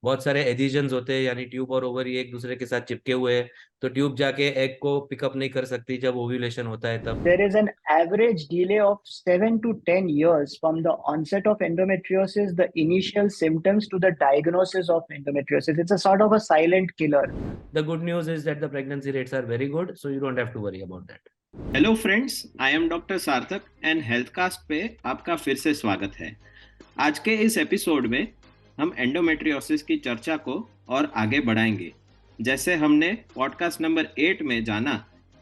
बहुत सारे एडिशंस होते हैं, यानी ट्यूब और ओवरी एक दूसरे के साथ चिपके हुए हैं, तो ट्यूब जाके एग को पिकअप नहीं कर सकती जब ओव्यूलेशन होता है तब। There is an average delay of 7 to 10 years from the onset of endometriosis, the initial symptoms, to the diagnosis of endometriosis. It's a sort of a silent killer. The good news is that the pregnancy rates are very good, so you don't have to worry about that. Hello friends, I am doctor सार्थक and हेल्थकास्ट पे आपका फिर से स्वागत है। आज के इस एपिसोड में हम एंडोमेट्रियोसिस की चर्चा को और आगे बढ़ाएंगे। जैसे हमने पॉडकास्ट नंबर 8 में जाना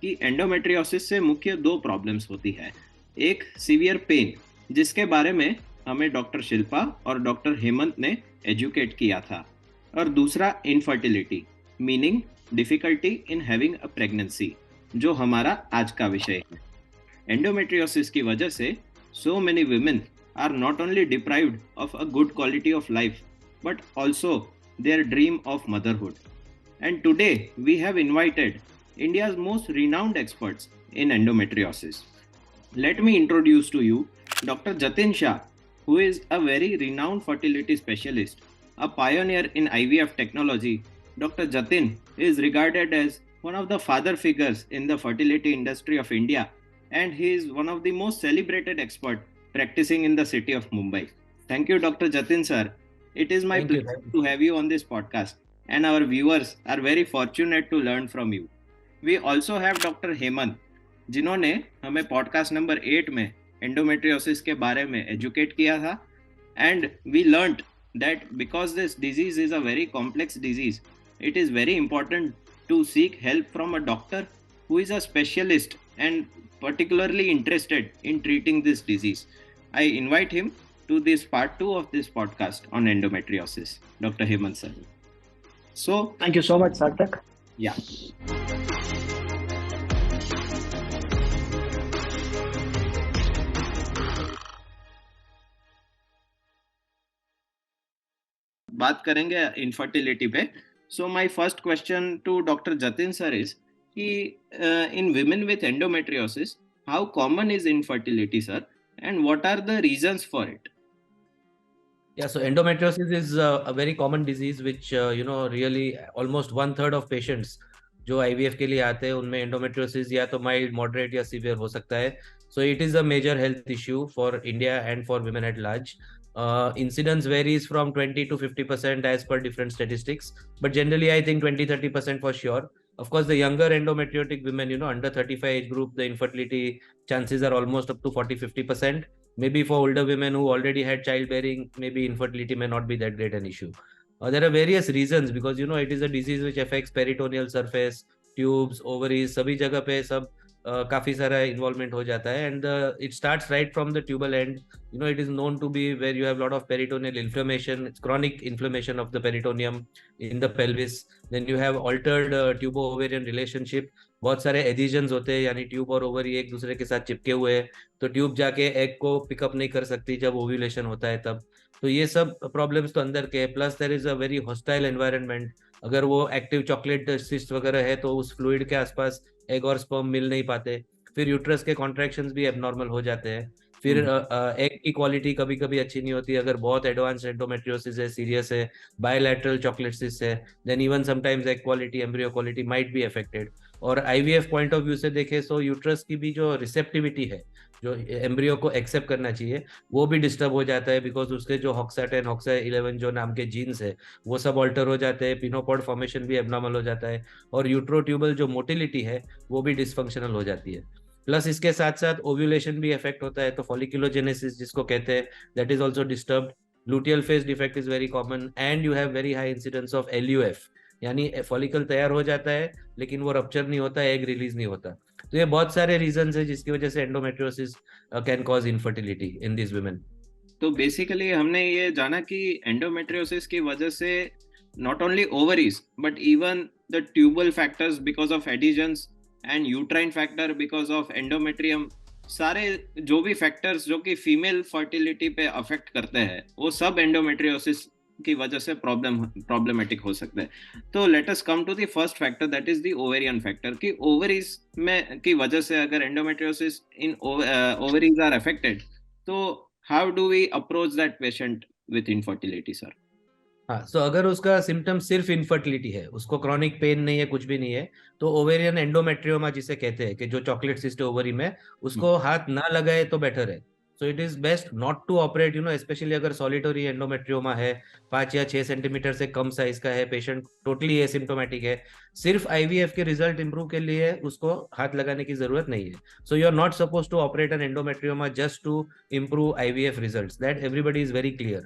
कि एंडोमेट्रियोसिस से मुख्य दो प्रॉब्लम्स होती है। एक सीवियर पेन, जिसके बारे में हमें डॉक्टर शिल्पा और डॉक्टर हेमंत ने एजुकेट किया था, और दूसरा infertility, meaning difficulty in having a pregnancy, जो हमारा आज का विषय है। एंडोमेट्रियोसिस की वजह से so many women are not only deprived of a good quality of life but also their dream of motherhood. And today we have invited India's most renowned experts in endometriosis. Let me introduce to you Dr. Jatin Shah, who is a very renowned fertility specialist, a pioneer in IVF technology. Dr. Jatin is regarded as one of the father figures in the fertility industry of India, and he is one of the most celebrated experts practicing in the city of Mumbai. Thank you, Dr. Jatin sir. It is my pleasure to have you on this podcast, and our viewers are very fortunate to learn from you. We also have Dr. Hemant, जिन्होंने हमें podcast number 8 में endometriosis के बारे में educate किया था, and we learned that because this disease is a very complex disease, it is very important to seek help from a doctor who is a specialist and particularly interested in treating this disease. I invite him to this part 2 of this podcast on endometriosis, Dr. Hemant sir. So, Thank you so much, Sarthak. yeah. बात करेंगे infertility पे। So my first question to Dr. Jatin sir is in women with endometriosis, how common is infertility, sir, and what are the reasons for it? Yeah, so endometriosis is a very common disease which really almost 1/3 of patients जो IVF के लिए आते हैं उनमें endometriosis या तो mild, moderate या severe हो सकता है. So it is a major health issue for India and for women at large. Incidence varies from 20 to 50% as per different statistics, but generally I think 20-30% for sure. Of course, the younger endometriotic women, under 35 age group, the infertility chances are almost up to 40-50%. Maybe for older women who already had childbearing, maybe infertility may not be that great an issue. There are various reasons because it is a disease which affects peritoneal surface, tubes, ovaries, सभी जगह पे सब काफी सारा involvement हो जाता है, and it starts right from the tubal end. It is known to be where you have a lot of peritoneal inflammation. It's chronic inflammation of the peritoneum in the pelvis. Then you have altered tubo-ovarian relationship. बहुत सारे editions होते हैं, यानी tube और ovary एक दूसरे के साथ चिपके हुए हैं, तो ट्यूब जाके एग को पिकअप नहीं कर सकती जब ओव्यूलेशन होता है तब। तो ये सब प्रॉब्लम्स तो अंदर के, plus there is a very hostile environment. अगर वो एक्टिव चॉकलेट सिस्ट वगैरह है तो उस फ्लूइड के आसपास एग और स्पर्म मिल नहीं पाते, फिर यूट्रस के कॉन्ट्रैक्शंस भी एबनॉर्मल हो जाते हैं, फिर एग की क्वालिटी कभी कभी अच्छी नहीं होती अगर बहुत एडवांस एंडोमेट्रियोसिस है, सीरियस है, बायलैटरल चॉकलेट सिस्ट है, then even sometimes egg quality, embryo quality might be affected. और आईवीएफ पॉइंट ऑफ व्यू से देखें तो यूट्रस की भी जो रिसेप्टिविटी है, जो एम्ब्रियो को एक्सेप्ट करना चाहिए, वो भी डिस्टर्ब हो जाता है, बिकॉज उसके जो हॉक्सा 10 हॉक्सा 11 जो नाम के जीन्स है वो सब ऑल्टर हो जाते हैं, पिनोपॉड फॉर्मेशन भी एबनॉर्मल हो जाता है, और यूट्रोट्यूबल जो मोटिलिटी है वो भी डिसफंक्शनल हो जाती है। प्लस इसके साथ साथ ओव्यूलेशन भी इफेक्ट होता है, तो फॉलिकुलोजेनेसिस जिसको कहते हैं, that is also disturbed. Luteal phase defect is very common, and you have very high incidence of LUF, यानी फॉलिकल तैयार हो जाता है लेकिन वो रप्चर नहीं होता, एग रिलीज नहीं होता। तो ये बहुत सारे रीजंस है जिसकी वजह से endometriosis can cause infertility in this women. तो बेसिकली हमने ये जाना कि एंडोमेट्रियोसिस की वजह से not only ovaries but even the tubal factors because of adhesions and uterine factor because of endometrium, सारे जो भी फैक्टर्स जो कि फीमेल फर्टिलिटी पे अफेक्ट करते हैं वो सब एंडोमेट्रियोसिस की वजह से प्रॉब्लमेटिक हो सकते हैं। तो let us come to the first factor, that is the ovarian factor, कि ओवरीज में की वजह से अगर endometriosis in ovaries are affected, तो how do we approach that patient with infertility, sir? हाँ, सो अगर उसका सिम्टम सिर्फ इनफर्टिलिटी है, उसको क्रॉनिक पेन नहीं है, कुछ भी नहीं है, तो ओवेरियन एंडोमेट्रियोमा जिसे कहते हैं कि जो चॉकलेट सिस्ट है ओवरी में, उसको हाथ ना लगाए तो बेटर है। So it is best not to operate, specially अगर सॉलिटरी एंडोमेट्रियोमा है, 5 या 6 सेंटीमीटर से कम साइज का है, पेशेंट टोटली एसिम्टोमेटिक है, सिर्फ आईवीएफ के रिजल्ट इंप्रूव के लिए उसको हाथ लगाने की जरूरत नहीं है। So you are not suppose to operate an endometrioma just to improve IVF results, that everybody is very clear।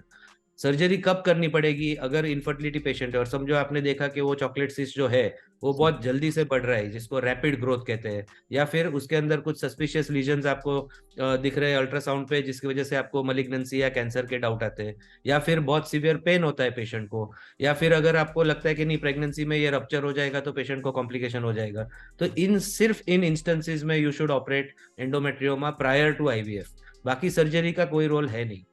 Surgery कब करनी पड़ेगी? अगर इनफर्टिलिटी पेशेंट है और समझो आपने देखा कि वो चॉकलेट सिस्ट जो है वो बहुत जल्दी से बढ़ रहा है, जिसको रैपिड ग्रोथ कहते हैं, या फिर उसके अंदर कुछ सस्पिशियस लीजन्स आपको दिख रहे हैं अल्ट्रासाउंड पे, जिसकी वजह से आपको मलिग्नेंसी या कैंसर के डाउट आते हैं, या फिर बहुत सीवियर पेन होता है पेशेंट को, या फिर अगर आपको लगता है कि नहीं प्रेगनेंसी में ये रप्चर हो जाएगा तो पेशेंट को कॉम्प्लिकेशन हो जाएगा, तो सिर्फ इन इंस्टेंसेस में you should operate endometrioma prior to IVF. बाकी सर्जरी का कोई रोल है नहीं।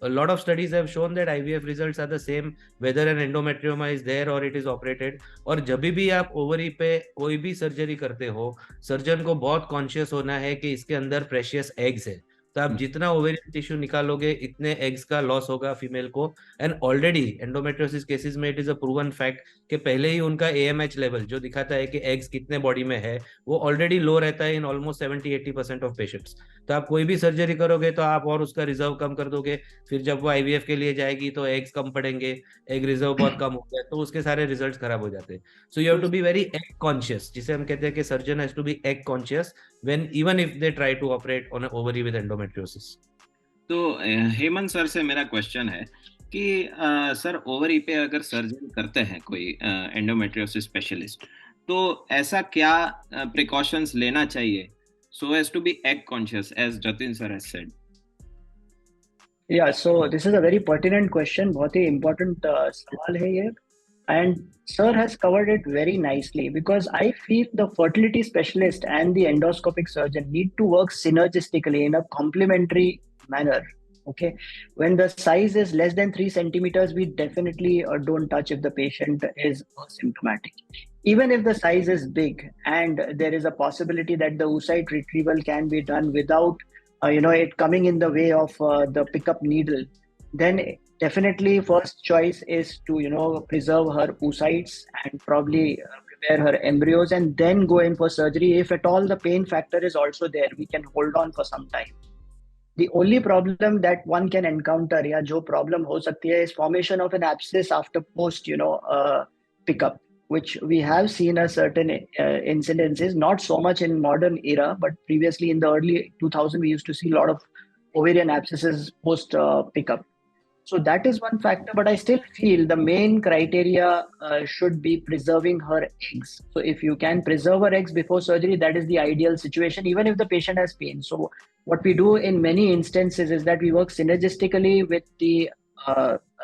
A lot of studies have shown that IVF results are the same whether an endometrioma is there or it is operated। और जब भी आप ओवरी पे कोई भी सर्जरी करते हो, सर्जन को बहुत कॉन्शियस होना है कि इसके अंदर प्रेशियस एग्स है, तो आप जितना ओवेरियन टिश्यू निकालोगे इतने एग्स का लॉस होगा फीमेल को। एंड ऑलरेडी एंडोमेट्रियोसिस केसेस में it is a proven fact कि पहले ही उनका AMH लेवल जो दिखाता है कि एग्स कितने बॉडी में है, वो ऑलरेडी लो रहता है इन ऑलमोस्ट 70-80% ऑफ पेशेंट्स। तो आप कोई भी सर्जरी करोगे तो आप और उसका रिजर्व कम कर दोगे, फिर जब वो आईवीएफ के लिए जाएगी तो एग्स कम पड़ेंगे, एग रिजर्व बहुत कम हो गया, तो उसके सारे रिजल्ट्स खराब हो जाते हैं। So you have to be very egg conscious, जिसे हम कहते हैं कि surgeon has to be egg conscious when even if they try to operate on a ovary with endometriosis. तो हेमंत सर से मेरा क्वेश्चन है कि सर ओवरी पे अगर सर्जरी करते हैं कोई एंडोमेट्रियोसिस स्पेशलिस्ट, तो ऐसा क्या प्रिकॉशंस लेना चाहिए so as to be egg conscious, as Jatin sir has said? Yeah, so this is a very pertinent question. बहुत ही important सवाल है ये, and sir has covered it very nicely, because I feel the fertility specialist and the endoscopic surgeon need to work synergistically in a complementary manner. Okay, when the size is less than 3 centimeters, we definitely don't touch if the patient is asymptomatic. Even if the size is big and there is a possibility that the oocyte retrieval can be done without it coming in the way of the pickup needle, then definitely first choice is to preserve her oocytes and probably prepare her embryos, and then go in for surgery. If at all the pain factor is also there, we can hold on for some time. The only problem that one can encounter, या जो problem हो सकती है, is formation of an abscess after post pickup, which we have seen a certain incidences, not so much in modern era, but previously in the early 2000 we used to see a lot of ovarian abscesses post pickup. So that is one factor, but I still feel the main criteria should be preserving her eggs. So if you can preserve her eggs before surgery, that is the ideal situation, even if the patient has pain. So what we do in many instances is that we work synergistically with the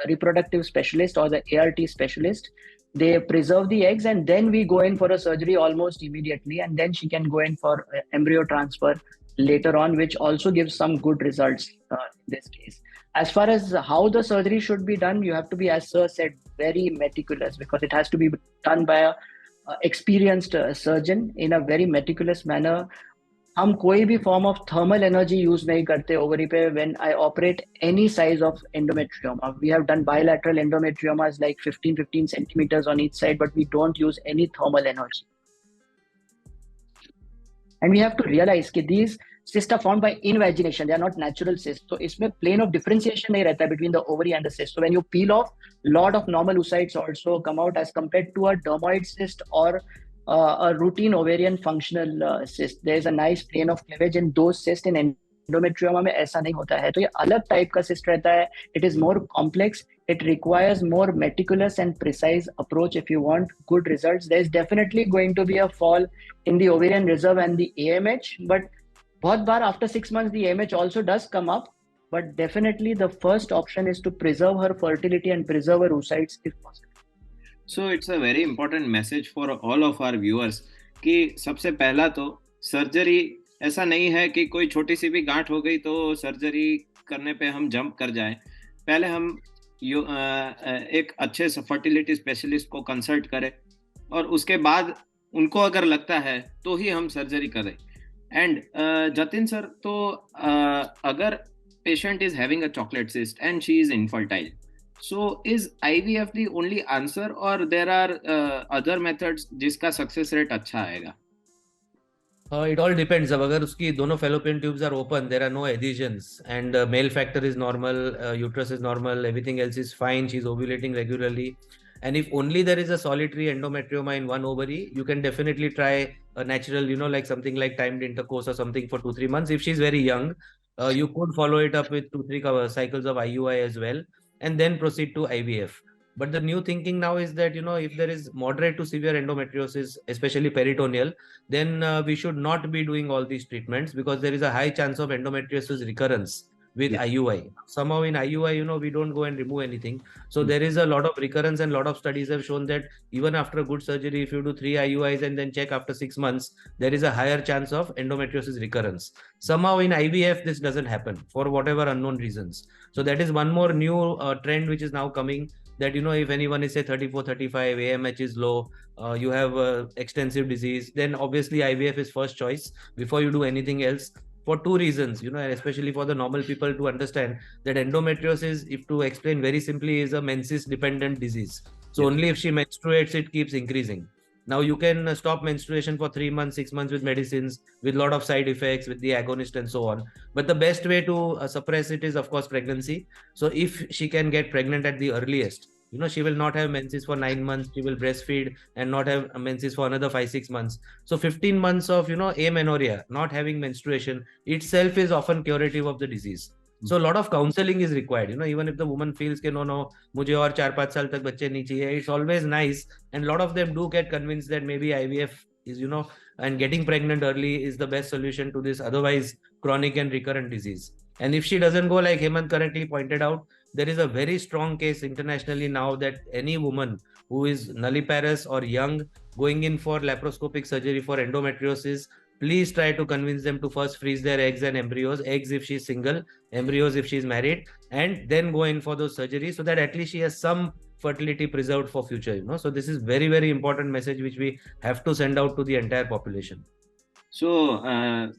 reproductive specialist or the ART specialist. They preserve the eggs, and then we go in for a surgery almost immediately, and then she can go in for embryo transfer later on, which also gives some good results in this case. As far as how the surgery should be done, you have to be, as sir said, very meticulous, because it has to be done by a experienced surgeon in a very meticulous manner. हम कोई भी form of thermal energy use नहीं करते ovary पे when I operate any size of endometrioma. We have done bilateral endometriomas like 15 centimeters on each side, but we don't use any thermal energy. And we have to realize that these cysts are formed by invagination. They are not natural cysts. So इसमें plane of differentiation नहीं रहता between the ovary and the cyst. So when you peel off, lot of normal oocytes also come out as compared to a dermoid cyst or a routine ovarian functional cyst. There is a nice plane of cleavage in those cysts. In endometrioma में ऐसा नहीं होता है. तो ये अलग type का cyst रहता है. It is more complex. It requires more meticulous and precise approach if you want good results. There is definitely going to be a fall in the ovarian reserve and the AMH, but बहुत बार after 6 months the AMH also does come up, but definitely the first option is to preserve her fertility and preserve her oocytes if possible. So it's a very important message for all of our viewers कि सबसे पहला तो surgery ऐसा नहीं है कि कोई छोटी सी भी गांठ हो गई तो सर्जरी करने पे हम जंप कर जाएं. पहले हम एक अच्छे फर्टिलिटी स्पेशलिस्ट को कंसल्ट करें और उसके बाद उनको अगर लगता है तो ही हम सर्जरी करें. एंड जतिन सर, तो अगर patient is having a chocolate cyst and she is infertile, So is IVF the only answer or there are other methods जिसका सक्सेस रेट अच्छा आएगा? It all depends. अब अगर उसकी दोनों fallopian tubes are open, there are no adhesions, and male factor is normal, uterus is normal, everything else is fine. She's ovulating regularly, and if only there is a solitary endometrioma in one ovary, you can definitely try a natural, like something like timed intercourse or something for 2-3 months. If she's very young, you could follow it up with 2-3 cycles of IUI as well, and then proceed to IVF. But the new thinking now is that if there is moderate to severe endometriosis, especially peritoneal, then we should not be doing all these treatments, because there is a high chance of endometriosis recurrence with Yes. IUI. Somehow in IUI, we don't go and remove anything. So there is a lot of recurrence, and a lot of studies have shown that even after a good surgery, if you do 3 IUIs and then check after 6 months, there is a higher chance of endometriosis recurrence. Somehow in IVF, this doesn't happen for whatever unknown reasons. So that is one more new trend which is now coming, that if anyone is say 34, 35, AMH is low, you have extensive disease, then obviously IVF is first choice before you do anything else, for two reasons, and especially for the normal people to understand that endometriosis, if to explain very simply, is a menses dependent disease. So Yes. only if she menstruates, it keeps increasing. Now you can stop menstruation for 3 months, 6 months with medicines, with a lot of side effects, with the agonist and so on. But the best way to suppress it is, of course, pregnancy. So if she can get pregnant at the earliest, she will not have menses for 9 months. She will breastfeed and not have menses for another 5-6 months. So 15 months of amenorrhea, not having menstruation itself, is often curative of the disease. So a lot of counseling is required. Even if the woman feels कि no, मुझे और 4-5 साल तक बच्चे नहीं चाहिए, it's always nice, and a lot of them do get convinced that maybe IVF is, and getting pregnant early is the best solution to this otherwise chronic and recurrent disease. And if she doesn't go, like Hemant correctly pointed out, there is a very strong case internationally now that any woman who is nulliparous or young going in for laparoscopic surgery for endometriosis, please try to convince them to first freeze their eggs and embryos, eggs if she's single, embryos if she's married, and then go in for those surgeries, so that at least she has some fertility preserved for future. So this is very, very important message which we have to send out to the entire population. So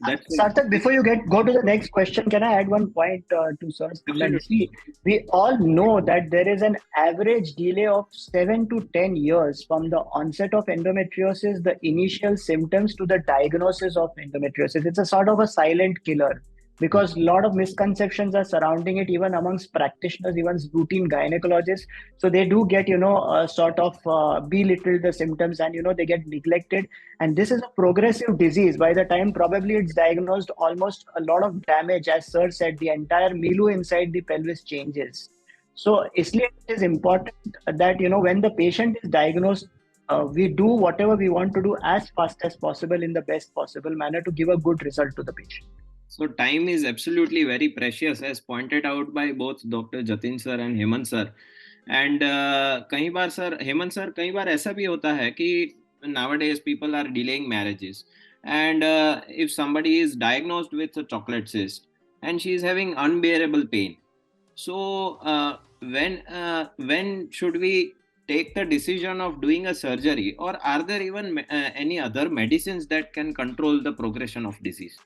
that's Sarthak, before you go to the next question, can I add one point to Sir's comment? See, we all know that there is an average delay of 7 to 10 years from the onset of endometriosis, the initial symptoms, to the diagnosis of endometriosis. It's a sort of a silent killer, because a lot of misconceptions are surrounding it, even amongst practitioners, even routine gynecologists. So they do get, sort of belittle the symptoms, and, they get neglected. And this is a progressive disease. By the time probably it's diagnosed, almost a lot of damage, as Sir said, the entire milieu inside the pelvis changes. So isliye it is important that, when the patient is diagnosed, we do whatever we want to do as fast as possible in the best possible manner to give a good result to the patient. So time is absolutely very precious, as pointed out by both Dr. Jatin sir and Hemant sir. And कई बार sir, Hemant sir, कई बार ऐसा भी होता है कि nowadays people are delaying marriages, and if somebody is diagnosed with a chocolate cyst and she is having unbearable pain, so when should we take the decision of doing a surgery, or are there even any other medicines that can control the progression of disease?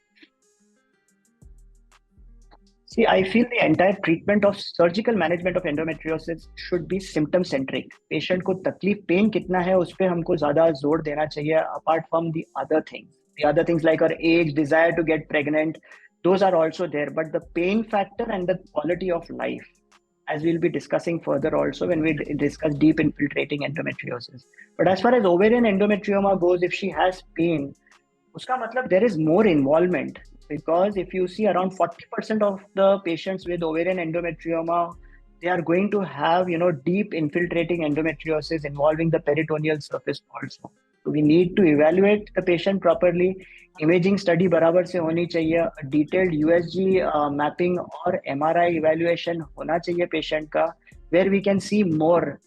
See, I feel the entire treatment of surgical management of endometriosis should be symptom centric. Patient को तकलीफ pen कितना है उस पे हमको ज़्यादा जोर देना चाहिए, apart from the other things. The other things like our age, desire to get pregnant, those are also there. But the pain factor and the quality of life, as we'll be discussing further also when we discuss deep infiltrating endometriosis. But as far as ovarian endometrioma goes, if she has pain, uska matlab there is more involvement. Because if you see, around 40% of the patients with ovarian endometrioma, they are going to have, deep infiltrating endometriosis involving the peritoneal surface also. So we need to evaluate the patient properly. Imaging study बराबर से होनी चाहिए, detailed USG mapping और MRI evaluation होना चाहिए patient का, where we can see more,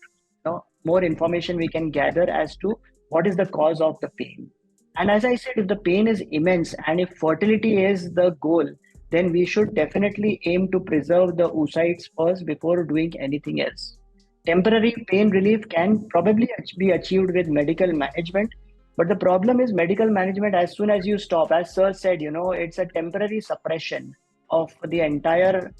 more information we can gather as to what is the cause of the pain. And as I said, if the pain is immense and if fertility is the goal, then we should definitely aim to preserve the oocytes first before doing anything else. Temporary pain relief can probably be achieved with medical management, but the problem is medical management, as soon as you stop, as Sir said, it's a temporary suppression of the entire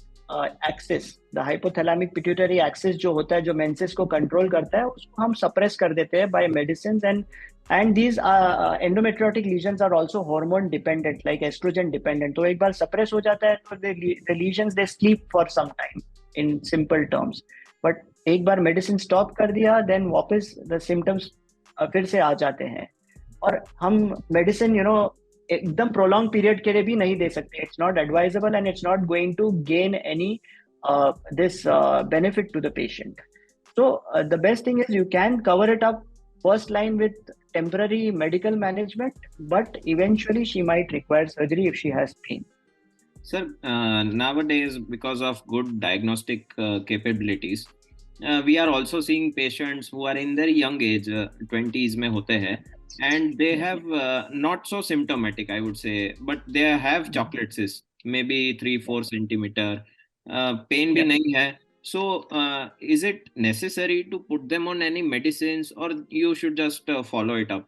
axis, the hypothalamic pituitary axis जो होता है, जो menses को control करता है, उसको हम suppress कर देते हैं by medicine. And these endometriotic lesions are also hormone dependent, like oestrogen dependent. तो एक बार सप्रेस हो जाता है तो the lesions they sleep for some time, in simple terms. But एक बार मेडिसिन स्टॉप कर दिया, देन वापस द सिम्टम्स फिर से आ जाते हैं. और हम मेडिसिन एकदम प्रोलॉन्ग पीरियड के लिए भी नहीं दे सकते. It's not advisable and it's not going to gain any this benefit to the patient. So the best thing is you can cover it up first line with temporary medical management, but eventually she might require surgery if she has pain. Sir, nowadays, because of good diagnostic capabilities, we are also seeing patients who are in their young age, 20s में होते हैं, and they have not so symptomatic, I would say, but they have chocolate cysts, maybe 3-4 centimeter, pain भी नहीं है. So, is it necessary to put them on any medicines, or you should just follow it up?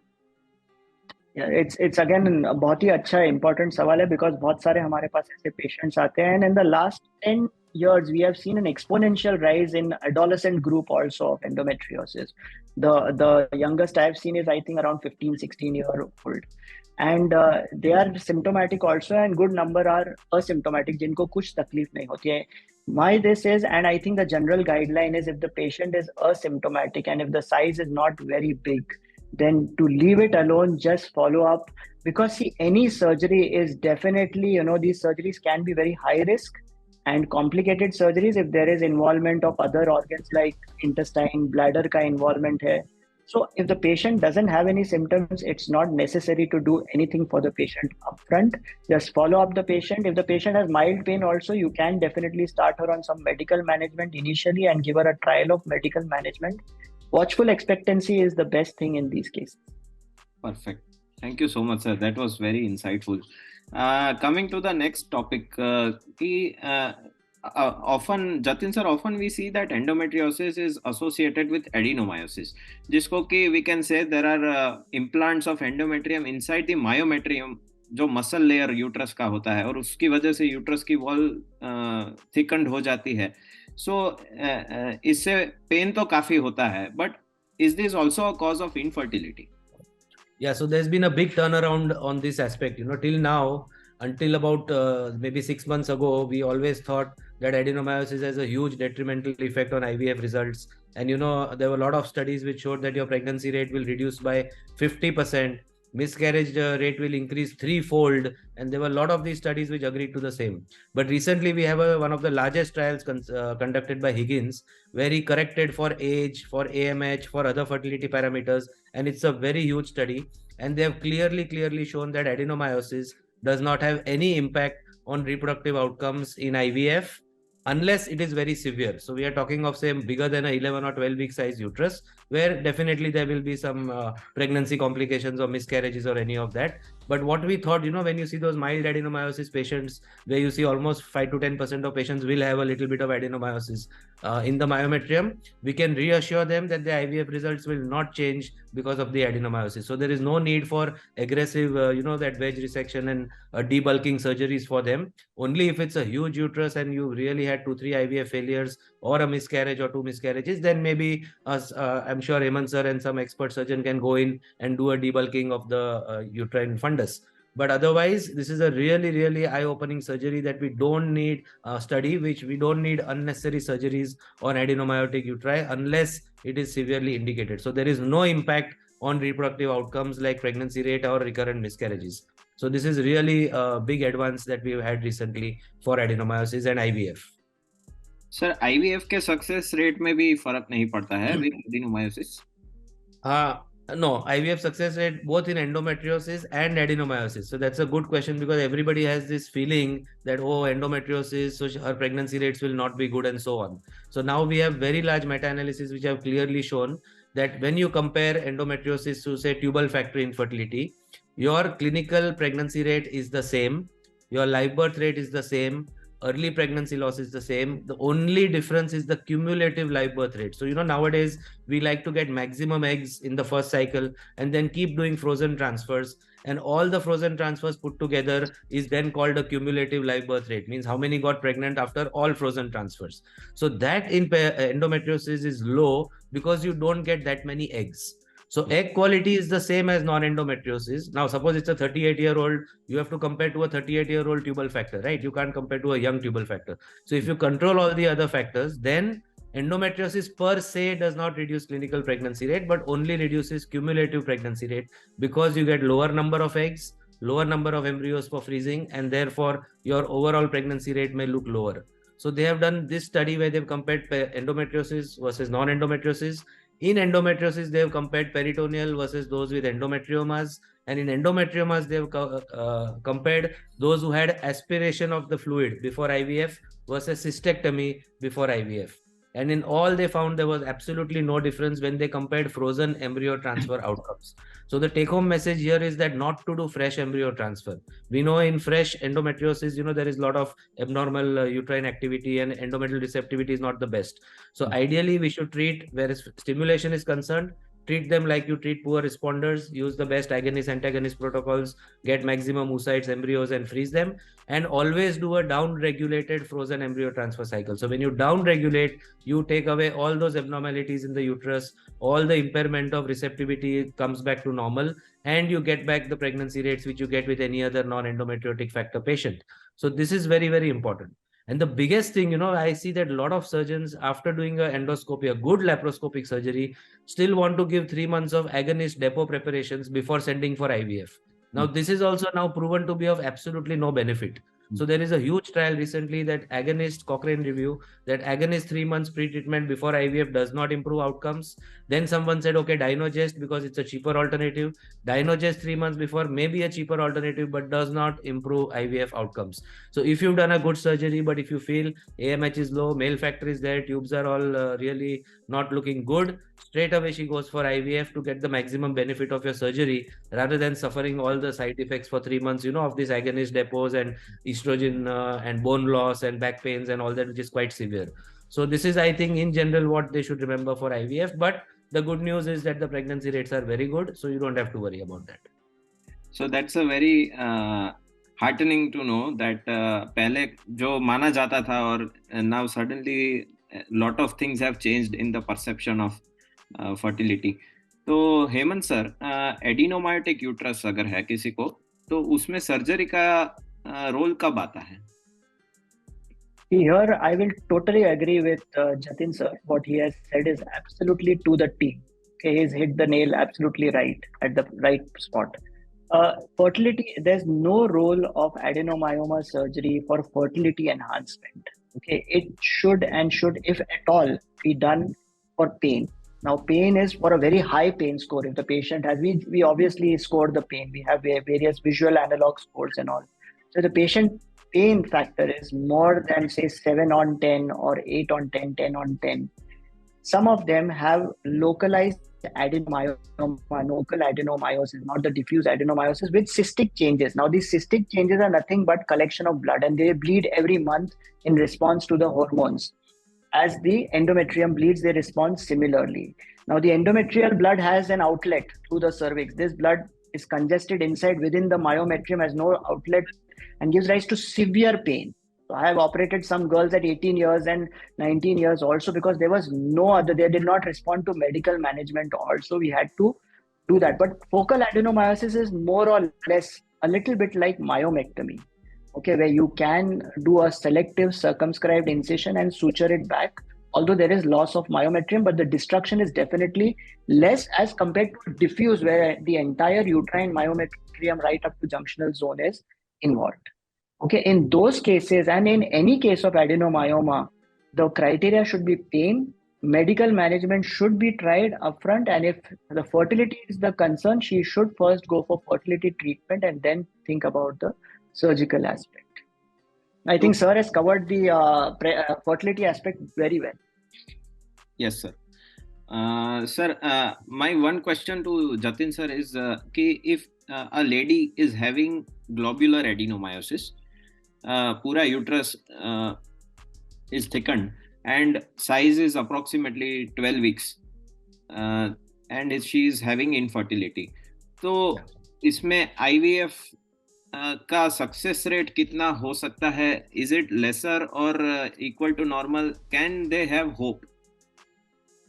Yeah, it's again बहुत ही अच्छा important सवाल है, because बहुत सारे हमारे पास ऐसे patients आते हैं, and in the last 10 years we have seen an exponential rise in adolescent group also of endometriosis. The youngest I have seen is I think around 15-16 year old, and they are symptomatic also, and good number are asymptomatic जिनको कुछ तकलीफ नहीं होती है. My this is, and I think the general guideline is, if the patient is asymptomatic and if the size is not very big, then to leave it alone, just follow up. Because see, any surgery is definitely, these surgeries can be very high risk and complicated surgeries if there is involvement of other organs like intestine, bladder ka involvement hai. So if the patient doesn't have any symptoms, it's not necessary to do anything for the patient upfront. Just follow up the patient. If the patient has mild pain also, you can definitely start her on some medical management initially and give her a trial of medical management. Watchful expectancy is the best thing in these cases. Perfect. Thank you so much, sir. That was very insightful. Coming to the next topic, often, Jatin sir, often we see that endometriosis is associated with adenomyosis. जिसको कि we can say there are implants of endometrium inside the myometrium, जो muscle layer uterus का होता है, और उसकी वजह से यूट्रस की वॉल थिकंड हो जाती है. सो इससे पेन तो काफी होता है, but is this also a cause of infertility? Yeah, so there's been a big turnaround on this aspect. Till now, until about maybe 6 months ago, we always thought that adenomyosis has a huge detrimental effect on IVF results. And there were a lot of studies which showed that your pregnancy rate will reduce by 50%, miscarriage rate will increase threefold, and there were a lot of these studies which agreed to the same. But recently we have one of the largest trials conducted by Higgins, where he corrected for age, for AMH, for other fertility parameters, and it's a very huge study, and they have clearly shown that adenomyosis does not have any impact on reproductive outcomes in IVF unless it is very severe. So we are talking of, say, bigger than a 11 or 12 week size uterus, where definitely there will be some pregnancy complications or miscarriages or any of that. But what we thought, when you see those mild adenomyosis patients, where you see almost 5 to 10% of patients will have a little bit of adenomyosis in the myometrium, we can reassure them that the IVF results will not change because of the adenomyosis. So there is no need for aggressive, that wedge resection and debulking surgeries for them. Only if it's a huge uterus and you really had 2-3 IVF failures or a miscarriage or 2 miscarriages, then maybe I'm sure Hemant sir and some expert surgeon can go in and do a debulking of the uterine fundus. But otherwise, this is a really eye-opening surgery that we don't need study, which we don't need unnecessary surgeries on adenomyotic uteri unless it is severely indicated. So there is no impact on reproductive outcomes like pregnancy rate or recurrent miscarriages. So this is really a big advance that we have had recently for adenomyosis and IVF. Sir, IVF के success rate में भी फर्क नहीं पड़ता है with adenomyosis? No, IVF success rate both in endometriosis and adenomyosis. So that's a good question, because everybody has this feeling that, endometriosis, so her pregnancy rates will not be good and so on. So now we have very large meta-analysis which have clearly shown that when you compare endometriosis to, say, tubal factory infertility, your clinical pregnancy rate is the same, your live birth rate is the same, early pregnancy loss is the same. The only difference is the cumulative live birth rate. So, nowadays we like to get maximum eggs in the first cycle and then keep doing frozen transfers. And all the frozen transfers put together is then called a cumulative live birth rate, means how many got pregnant after all frozen transfers. So that in endometriosis is low because you don't get that many eggs. So egg quality is the same as non-endometriosis. Now, suppose it's a 38-year-old, you have to compare to a 38-year-old tubal factor, right? You can't compare to a young tubal factor. So if you control all the other factors, then endometriosis per se does not reduce clinical pregnancy rate, but only reduces cumulative pregnancy rate because you get lower number of eggs, lower number of embryos for freezing, and therefore your overall pregnancy rate may look lower. So they have done this study where they've compared endometriosis versus non-endometriosis. In endometriosis, they have compared peritoneal versus those with endometriomas. And in endometriomas, they have compared those who had aspiration of the fluid before IVF versus cystectomy before IVF. And in all, they found there was absolutely no difference when they compared frozen embryo transfer outcomes. So the take-home message here is that not to do fresh embryo transfer. We know in fresh endometriosis, there is a lot of abnormal uterine activity and endometrial receptivity is not the best. So ideally, we should treat, where stimulation is concerned, treat them like you treat poor responders, use the best agonist-antagonist protocols, get maximum oocytes, embryos, and freeze them, and always do a down-regulated frozen embryo transfer cycle. So when you down-regulate, you take away all those abnormalities in the uterus, all the impairment of receptivity comes back to normal, and you get back the pregnancy rates which you get with any other non-endometriotic factor patient. So this is very, very important. And the biggest thing, I see that a lot of surgeons, after doing a endoscopy, a good laparoscopic surgery, still want to give 3 months of agonist depot preparations before sending for IVF. Now, this is also now proven to be of absolutely no benefit. So there is a huge trial recently that agonist Cochrane review that agonist 3 months pre-treatment before IVF does not improve outcomes. Then someone said, okay, Dynogest because it's a cheaper alternative. Dynogest 3 months before may be a cheaper alternative, but does not improve IVF outcomes. So if you've done a good surgery, but if you feel AMH is low, male factor is there, tubes are all really not looking good, straight away she goes for IVF to get the maximum benefit of your surgery rather than suffering all the side effects for 3 months, of these agonist depots and estrogen and bone loss and back pains and all that, which is quite severe. So this is, I think, in general, what they should remember for IVF. But the good news is that the pregnancy rates are very good, so you don't have to worry about that. So that's a very heartening to know that पहले जो माना जाता था और now suddenly a lot of things have changed in the perception of fertility. तो Hemant sir, एडिनोमायोटिक uterus अगर है किसी को, तो उसमें सर्जरी का रोल कब आता है? Here, I will totally agree with Jatin sir. What he has said is absolutely to the T. Okay, he's hit the nail absolutely right at the right spot. Fertility, there's no role of adenomyoma surgery for fertility enhancement. Okay, it should, if at all, be done for pain. Now, pain is for a very high pain score. If the patient has, we obviously score the pain. We have various visual analog scores and all. So the patient pain factor is more than, say, 7 on 10 or 8 on 10, 10 on 10. Some of them have localized adenomyoma, local adenomyosis, not the diffuse adenomyosis, with cystic changes. Now, these cystic changes are nothing but collection of blood, and they bleed every month in response to the hormones. As the endometrium bleeds, they respond similarly. Now, the endometrial blood has an outlet through the cervix. This blood is congested inside within the myometrium, has no outlet, and gives rise to severe pain. So I have operated some girls at 18 years and 19 years also because there was no other, they did not respond to medical management also. We had to do that. But focal adenomyosis is more or less a little bit like myomectomy, okay, where you can do a selective circumscribed incision and suture it back, although there is loss of myometrium, but the destruction is definitely less as compared to diffuse, where the entire uterine myometrium right up to junctional zone is involved. Okay, in those cases and in any case of adenomyoma, the criteria should be pain, medical management should be tried upfront, and if the fertility is the concern, she should first go for fertility treatment and then think about the surgical aspect. I think sir has covered the fertility aspect very well. Yes, sir. Sir, my one question to Jatin sir is if a lady is having globular adenomyosis, पूरा uterus is thickened and size is approximately 12 weeks, and she is having infertility. तो इसमें IVF का success rate कितना हो सकता है? Is it lesser और equal to normal? Can they have hope?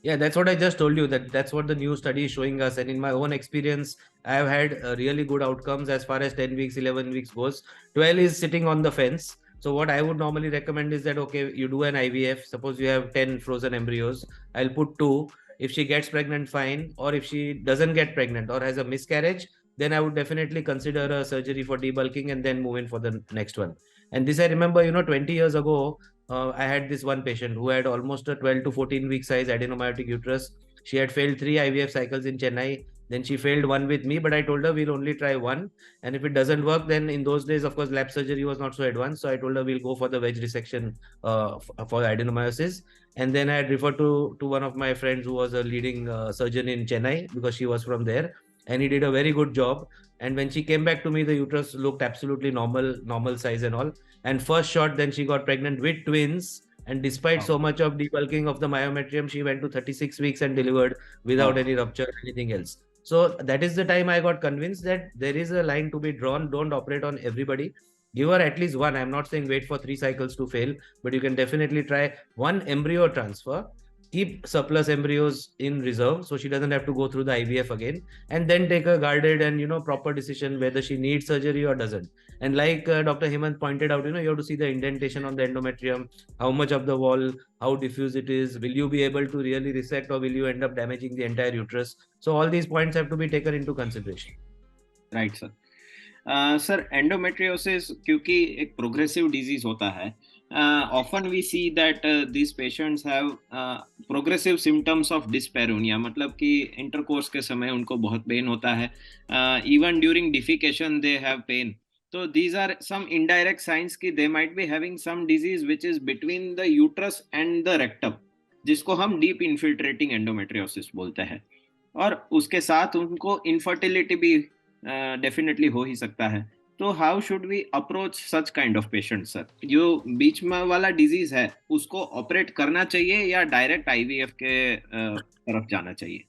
Yeah, that's what I just told you. That's what the new study is showing us. And in my own experience, I have had really good outcomes as far as 10 weeks, 11 weeks goes. 12 is sitting on the fence. So what I would normally recommend is that, okay, you do an IVF. Suppose you have 10 frozen embryos. I'll put 2. If she gets pregnant, fine. Or if she doesn't get pregnant or has a miscarriage, then I would definitely consider a surgery for debulking and then move in for the next one. And this I remember, 20 years ago, I had this one patient who had almost a 12 to 14 week size adenomyotic uterus. She had failed 3 IVF cycles in Chennai. Then she failed one with me, but I told her we'll only try one. And if it doesn't work, then in those days, of course, lap surgery was not so advanced. So I told her we'll go for the wedge resection for adenomyosis. And then I had referred to one of my friends who was a leading surgeon in Chennai because she was from there. And he did a very good job. And when she came back to me, the uterus looked absolutely normal size and all. And first shot, then she got pregnant with twins. And despite so much of debulking of the myometrium, she went to 36 weeks and delivered without any rupture or anything else. So that is the time I got convinced that there is a line to be drawn. Don't operate on everybody. Give her at least one. I'm not saying wait for 3 cycles to fail, but you can definitely try one embryo transfer. Keep surplus embryos in reserve so she doesn't have to go through the IVF again, and then take a guarded and proper decision whether she needs surgery or doesn't. And like Dr. Hemant pointed out, you have to see the indentation on the endometrium, how much of the wall, how diffuse it is, will you be able to really resect or will you end up damaging the entire uterus? So all these points have to be taken into consideration. Right, sir. Sir, endometriosis क्योंकि एक progressive disease होता है, often we see that these patients have progressive symptoms of dyspareunia, मतलब कि intercourse के समय उनको बहुत पेन होता है, even during defecation they have pain. So these are some indirect signs कि they might be having some disease which is between the uterus and the rectum, जिसको हम deep infiltrating endometriosis बोलते हैं. और उसके साथ उनको infertility भी डेफिनेटली हो ही सकता है. तो how should we approach such kind of patient sir? जो बीच में वाला डिजीज है उसको ऑपरेट करना चाहिए या डायरेक्ट आईवीएफ के तरफ जाना चाहिए?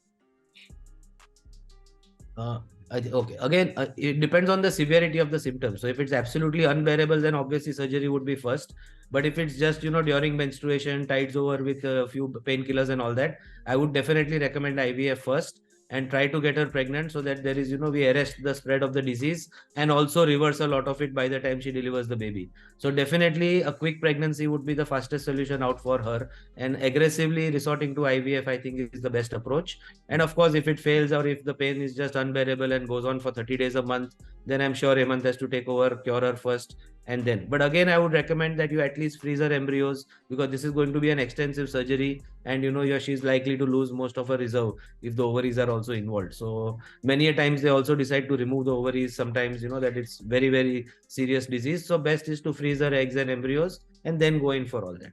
Okay, again, it depends on the severity of the symptoms. So if it's absolutely unbearable, then obviously surgery would be first. But if it's just during menstruation, tides over with a few painkillers and all that, I would definitely recommend IVF first and try to get her pregnant so that there is we arrest the spread of the disease and also reverse a lot of it by the time she delivers the baby. So definitely a quick pregnancy would be the fastest solution out for her, and aggressively resorting to IVF I think is the best approach. And of course, if it fails or if the pain is just unbearable and goes on for 30 days a month, then I'm sure Hemant has to take over, cure her first, and then. But again, I would recommend that you at least freeze her embryos because this is going to be an extensive surgery, and she's likely to lose most of her reserve if the ovaries are also involved. So many a times they also decide to remove the ovaries. Sometimes that it's very, very serious disease. So best is to freeze her eggs and embryos and then go in for all that.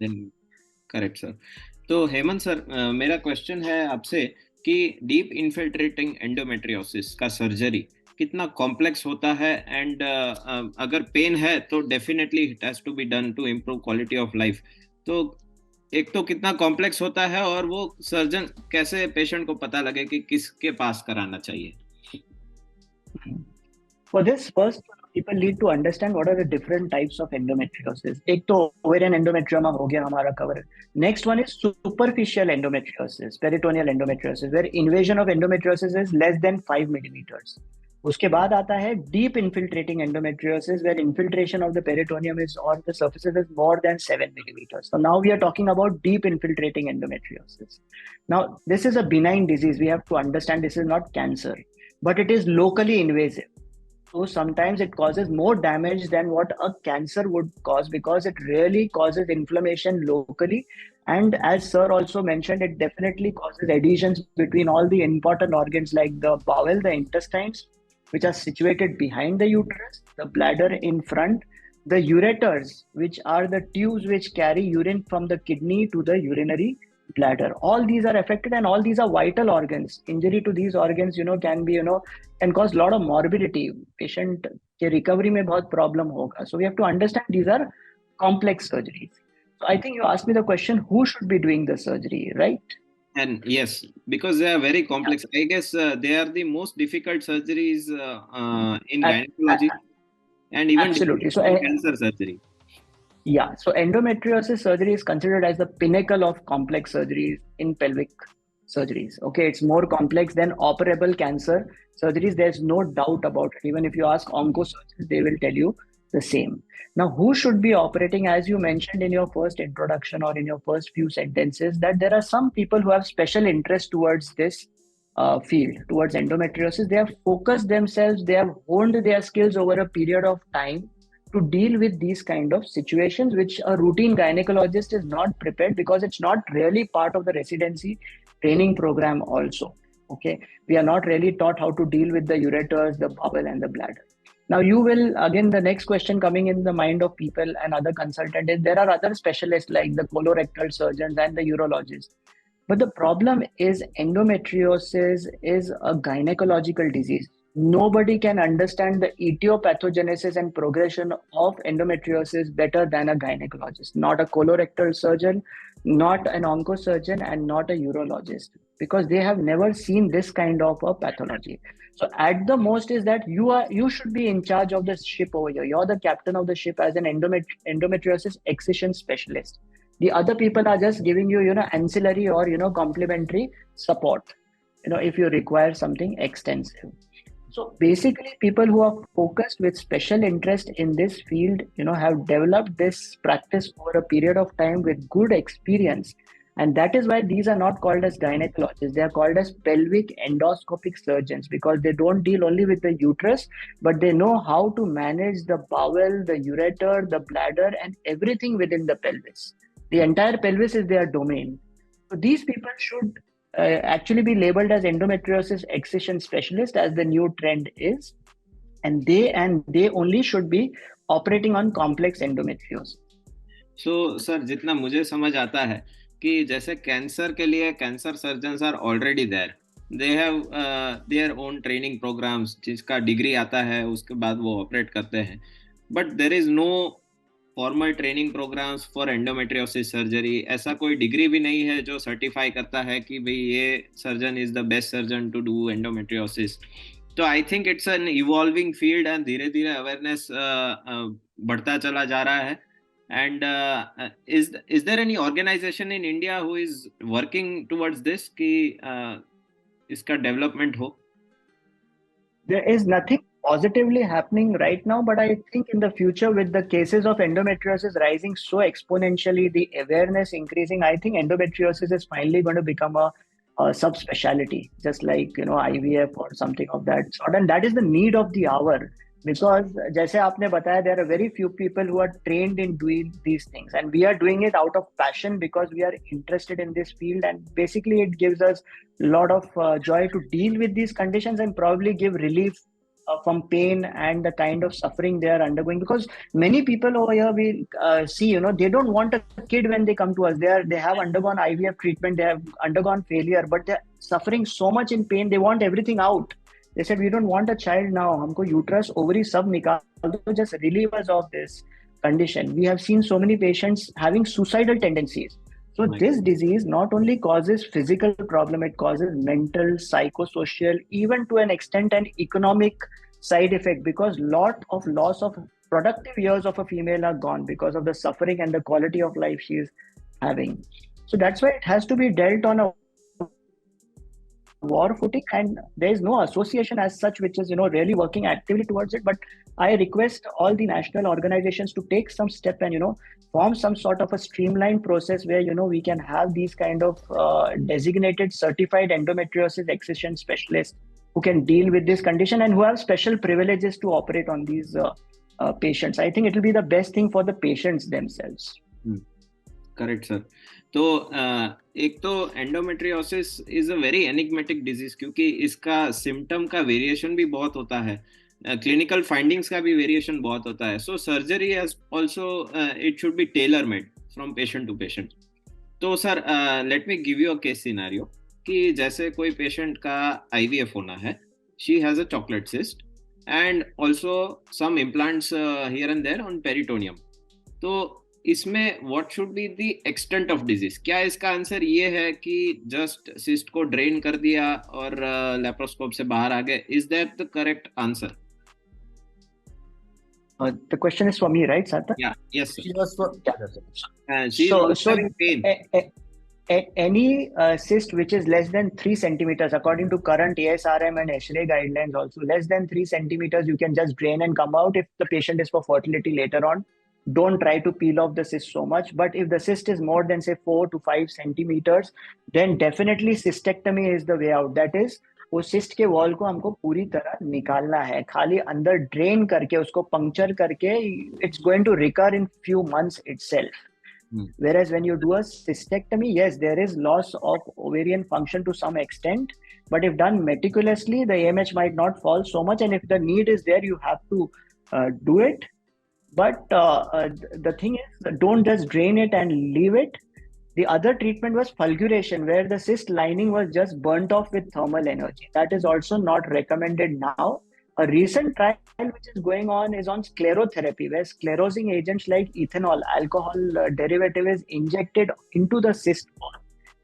Correct sir. तो Hemant sir, मेरा question है आपसे कि deep infiltrating endometriosis का surgery कितना complex होता है, and अगर पेन है तो definitely it has to be done to improve quality of life. तो एक तो कितना कॉम्प्लेक्स होता है और वो सर्जन कैसे पेशेंट को पता लगे कि किसके पास कराना चाहिए? For this, first people need to understand what are the different types of endometriosis. एक तो ovarian endometrioma हो गया हमारा cover. Next one is superficial endometriosis, peritoneal endometriosis, where invasion of endometriosis is less than 5 millimeters. उसके बाद आता है deep infiltrating endometriosis, where infiltration of the peritoneum is or the surfaces is more than 7 millimeters. So now we are talking about deep infiltrating endometriosis. Now this is a benign disease. We have to understand this is not cancer, but it is locally invasive. So sometimes it causes more damage than what a cancer would cause because it really causes inflammation locally. And as sir also mentioned, it definitely causes adhesions between all the important organs like the bowel, the intestines, which are situated behind the uterus, the bladder in front, the ureters, which are the tubes which carry urine from the kidney to the urinary bladder. All these are affected, and all these are vital organs. Injury to these organs, can be, can cause a lot of morbidity. Patient के recovery में बहुत problem होगा. So we have to understand these are complex surgeries. So I think you asked me the question, who should be doing the surgery, right? And yes, because they are very complex. I guess they are the most difficult surgeries in gynecology and even Absolutely. So cancer surgery. Yeah, so endometriosis surgery is considered as the pinnacle of complex surgeries in pelvic surgeries. Okay, it's more complex than operable cancer surgeries. There's no doubt about it. Even if you ask oncosurgeons, they will tell you the same. Now, who should be operating? As you mentioned in your first introduction or in your first few sentences, that there are some people who have special interest towards this field, towards endometriosis. They have focused themselves, they have honed their skills over a period of time to deal with these kind of situations, which a routine gynecologist is not prepared, because it's not really part of the residency training program also. Okay, we are not really taught how to deal with the ureters, the bowel, and the bladder. Now you will, again, the next question coming in the mind of people and other consultants is, there are other specialists like the colorectal surgeons and the urologists. But the problem is, endometriosis is a gynecological disease. Nobody can understand the etiopathogenesis and progression of endometriosis better than a gynecologist, not a colorectal surgeon, not an oncosurgeon, and not a urologist, because they have never seen this kind of a pathology. So at the most is that you should be in charge of the ship over here. You're the captain of the ship as an endometriosis excision specialist. The other people are just giving you, ancillary or, complementary support, if you require something extensive. So basically, people who are focused with special interest in this field, have developed this practice over a period of time with good experience. And that is why these are not called as gynecologists. They are called as pelvic endoscopic surgeons, because they don't deal only with the uterus, but they know how to manage the bowel, the ureter, the bladder, and everything within the pelvis. The entire pelvis is their domain. So these people should actually be labeled as endometriosis excision specialist, as the new trend is, and they only should be operating on complex endometriosis. So sir, जितना मुझे समझ आता है कि जैसे cancer के लिए cancer surgeons are already there, they have their own training programmes, जिसका डिग्री आता है, उसके बाद वो ऑपरेट करते हैं. But there is no formal training programmes for endometriosis surgery. ऐसा कोई डिग्री भी नहीं है जो सर्टिफाई करता है कि भाई ये surgeon is the best surgeon to do endometriosis. तो I think it's an evolving field and धीरे धीरे अवेयरनेस बढ़ता चला जा रहा है. And is there any organization in India who is working towards this कि इसका development हो? There is nothing positively happening right now, but I think in the future, with the cases of endometriosis rising so exponentially, the awareness increasing, I think endometriosis is finally going to become a subspecialty, just like IVF or something of that sort, and that is the need of the hour. Because जैसे आपने बताया, there are very few people who are trained in doing these things, and we are doing it out of passion because we are interested in this field, and basically it gives us a lot of joy to deal with these conditions and probably give relief from pain and the kind of suffering they are undergoing. Because many people over here we see, they don't want a kid when they come to us. They have undergone IVF treatment, they have undergone failure, but they're suffering so much in pain, they want everything out. They said, we don't want a child now. हमको uterus, ovary सब निकाल दो, just relieve us of this condition. We have seen so many patients having suicidal tendencies. So this disease not only causes physical problem, it causes mental, psychosocial, even to an extent an economic side effect, because lot of loss of productive years of a female are gone because of the suffering and the quality of life she is having. So that's why it has to be dealt on a war footing, and there is no association as such which is really working actively towards it. But I request all the national organizations to take some step and form some sort of a streamlined process where we can have these kind of designated certified endometriosis excision specialists who can deal with this condition and who have special privileges to operate on these patients. I think it will be the best thing for the patients themselves. Correct sir. तो एक तो endometriosis is a very enigmatic disease, क्योंकि इसका symptom का variation भी बहुत होता है, क्लिनिकल फाइंडिंग्स का भी वेरिएशन बहुत होता है. So surgery also it should be tailor made from patient to patient. तो sir let me give you a case scenario कि जैसे कोई पेशेंट का आईवीएफ होना है, she has a chocolate cyst and also some implants here and there on peritoneum. तो इसमें what should be the extent of disease? क्या इसका आंसर ये है कि जस्ट सिस्ट को ड्रेन कर दिया और लेप्रोस्कोप से बाहर आ गए? Is that the correct answer? The question is for me, right, Sarthak? Yeah, yes sir. She was for She is also having pain. Any cyst which is less than 3 centimeters, according to current ASRM and ESHRE guidelines, also less than 3 centimeters, you can just drain and come out if the patient is for fertility later on. Don't try to peel off the cyst so much. But if the cyst is more than, say, 4 to 5 centimeters, then definitely cystectomy is the way out. That is, वो cyst के wall को हमको पूरी तरह निकालना है, खाली अंदर ड्रेन करके उसको पंक्चर करके it's going to recur in few months itself. Whereas when you do a cystectomy, yes, there is loss of ovarian function to some extent, but if done meticulously, the AMH might not fall so much, and if the need is there, you have to do it. But the thing is, don't just drain it and leave it. The other treatment was fulguration, where the cyst lining was just burnt off with thermal energy. That is also not recommended now. A recent trial which is going on is on sclerotherapy, where sclerosing agents like ethanol, alcohol derivative, is injected into the cyst wall.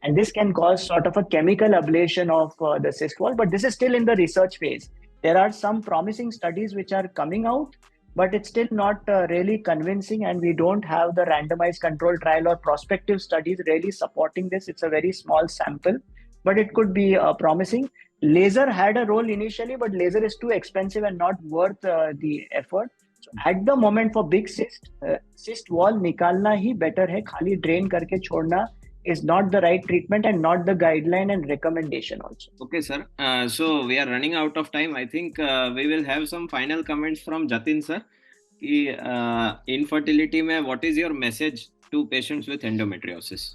And this can cause sort of a chemical ablation of the cyst wall, but this is still in the research phase. There are some promising studies which are coming out, but it's still not really convincing, and we don't have the randomized control trial or prospective studies really supporting this. It's a very small sample, but it could be promising. Laser had a role initially, but laser is too expensive and not worth the effort. So at the moment for big cyst wall निकालना ही better है. खाली drain करके छोड़ना is not the right treatment and not the guideline and recommendation also. Okay, sir. So we are running out of time. I think we will have some final comments from Jatin sir. कि infertility में what is your message to patients with endometriosis?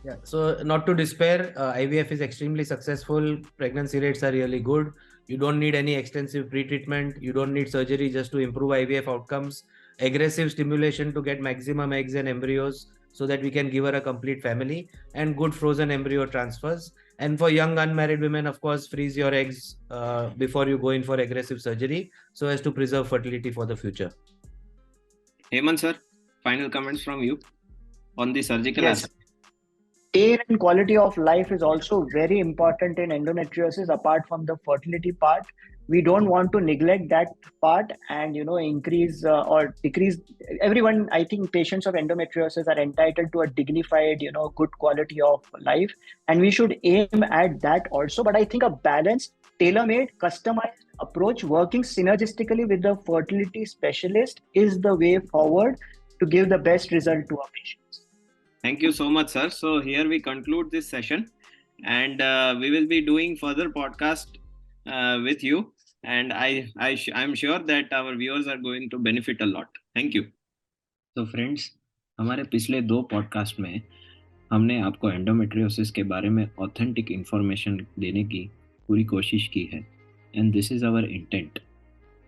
Yeah, so not to despair, IVF is extremely successful. Pregnancy rates are really good. You don't need any extensive pre-treatment. You don't need surgery just to improve IVF outcomes. Aggressive stimulation to get maximum eggs and embryos so that we can give her a complete family, and good frozen embryo transfers. And for young unmarried women, of course, freeze your eggs before you go in for aggressive surgery so as to preserve fertility for the future. Hemant sir, final comments from you on the surgical aspect. Care and quality of life is also very important in endometriosis, apart from the fertility part. We don't want to neglect that part and increase or decrease. Everyone, I think patients of endometriosis are entitled to a dignified good quality of life, and we should aim at that also. But I think a balanced, tailor-made, customized approach working synergistically with the fertility specialist is the way forward to give the best result to our patients. Thank you so much, sir. So here we conclude this session, and we will be doing further podcast with you, and I'm sure that our viewers are going to benefit a lot. Thank you. So friends, हमारे पिछले 2 podcast में हमने आपको endometriosis के बारे में authentic information देने की पूरी कोशिश की है, and this is our intent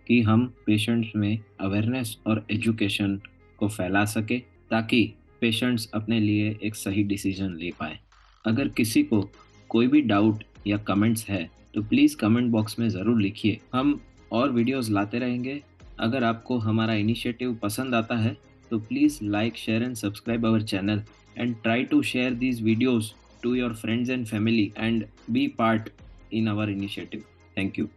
कि हम पेशेंट्स में अवेयरनेस और एजुकेशन को फैला सके ताकि पेशेंट्स अपने लिए एक सही डिसीजन ले पाए. अगर किसी को कोई भी डाउट या कमेंट्स है तो प्लीज़ कमेंट बॉक्स में ज़रूर लिखिए. हम और वीडियोस लाते रहेंगे. अगर आपको हमारा इनिशिएटिव पसंद आता है तो please like, share and subscribe our channel and try to share these videos to your friends and family and be part in our initiative. Thank you.